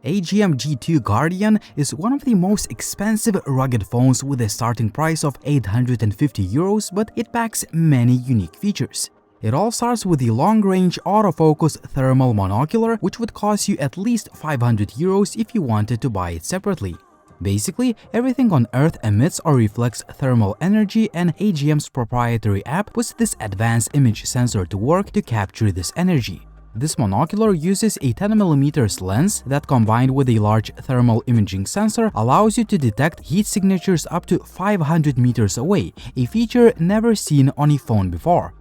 AGM G2 Guardian is one of the most expensive rugged phones with a starting price of €850, but it packs many unique features. It all starts with the long-range autofocus thermal monocular, which would cost you at least €500 if you wanted to buy it separately. Basically, everything on Earth emits or reflects thermal energy, and AGM's proprietary app puts this advanced image sensor to work to capture this energy. This monocular uses a 10mm lens that, combined with a large thermal imaging sensor, allows you to detect heat signatures up to 500 meters away, a feature never seen on a phone before.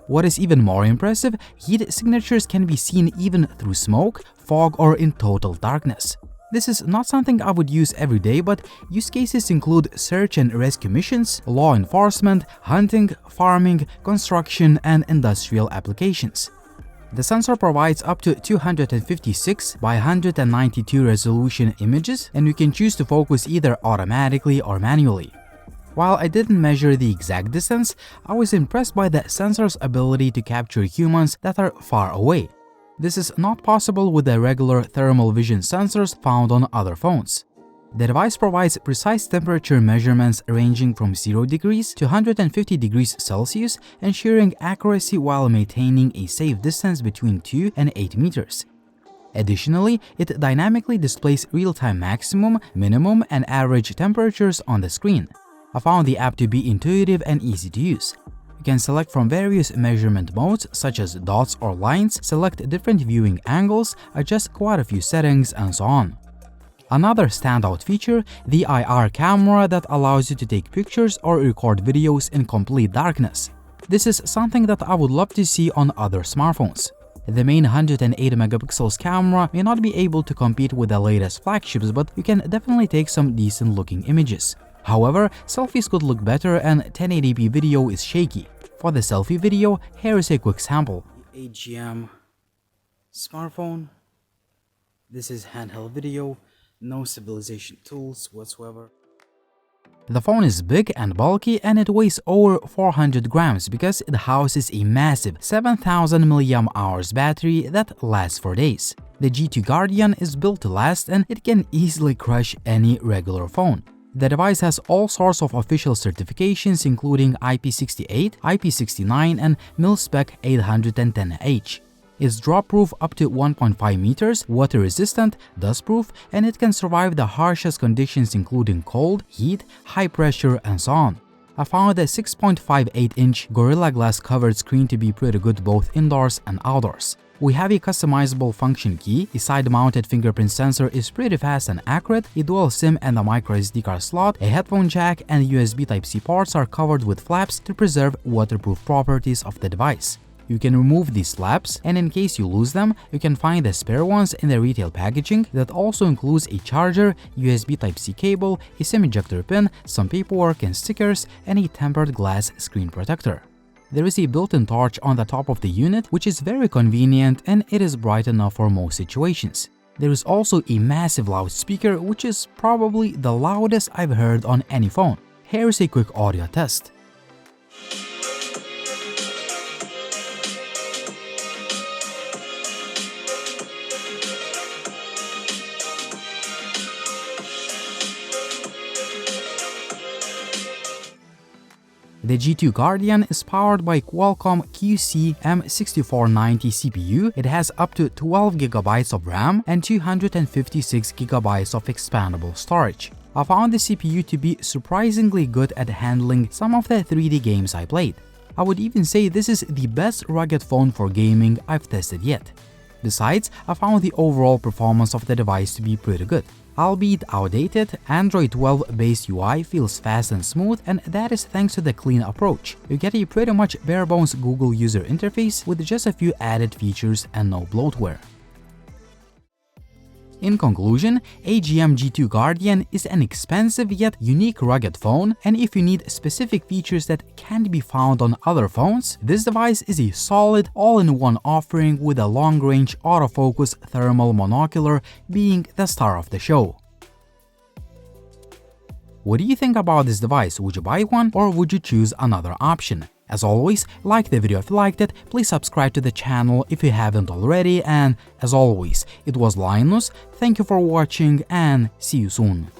What is even more impressive, heat signatures can be seen even through smoke, fog, or in total darkness. This is not something I would use every day, but use cases include search and rescue missions, law enforcement, hunting, farming, construction, and industrial applications. The sensor provides up to 256 by 192 resolution images, and you can choose to focus either automatically or manually. While I didn't measure the exact distance, I was impressed by the sensor's ability to capture humans that are far away. This is not possible with the regular thermal vision sensors found on other phones. The device provides precise temperature measurements ranging from 0 degrees to 150 degrees Celsius, ensuring accuracy while maintaining a safe distance between 2 and 8 meters. Additionally, it dynamically displays real-time maximum, minimum, and average temperatures on the screen. I found the app to be intuitive and easy to use. You can select from various measurement modes such as dots or lines, select different viewing angles, adjust quite a few settings, and so on. Another standout feature, the IR camera that allows you to take pictures or record videos in complete darkness. This is something that I would love to see on other smartphones. The main 108 megapixels camera may not be able to compete with the latest flagships, but you can definitely take some decent looking images. However, selfies could look better and 1080p video is shaky. For the selfie video, here is a quick sample. AGM smartphone. This is handheld video. No stabilization tools whatsoever. The phone is big and bulky, and it weighs over 400 grams because it houses a massive 7000 mAh battery that lasts for days. The G2 Guardian is built to last, and it can easily crush any regular phone. The device has all sorts of official certifications including IP68, IP69, and mil-spec 810H. It's drop-proof up to 1.5 meters, water-resistant, dust-proof, and it can survive the harshest conditions including cold, heat, high pressure, and so on. I found the 6.58-inch Gorilla Glass covered screen to be pretty good both indoors and outdoors. We have a customizable function key, a side-mounted fingerprint sensor is pretty fast and accurate, a dual SIM and a microSD card slot, a headphone jack, and USB Type-C ports are covered with flaps to preserve waterproof properties of the device. You can remove these flaps, and in case you lose them, you can find the spare ones in the retail packaging that also includes a charger, USB Type-C cable, a SIM ejector pin, some paperwork and stickers, and a tempered glass screen protector. There is a built-in torch on the top of the unit, which is very convenient, and it is bright enough for most situations. There is also a massive loudspeaker, which is probably the loudest I've heard on any phone. Here is a quick audio test. The G2 Guardian is powered by Qualcomm QC-M6490 CPU. It has up to 12 GB of RAM and 256 GB of expandable storage. I found the CPU to be surprisingly good at handling some of the 3D games I played. I would even say this is the best rugged phone for gaming I've tested yet. Besides, I found the overall performance of the device to be pretty good. Albeit outdated, Android 12-based UI feels fast and smooth, and that is thanks to the clean approach. You get a pretty much bare-bones Google user interface with just a few added features and no bloatware. In conclusion, AGM G2 Guardian is an expensive yet unique rugged phone, and if you need specific features that can't be found on other phones, this device is a solid all-in-one offering with a long-range autofocus thermal monocular being the star of the show. What do you think about this device? Would you buy one or would you choose another option? As always, like the video if you liked it, please subscribe to the channel if you haven't already, and as always, it was Linus, thank you for watching and see you soon.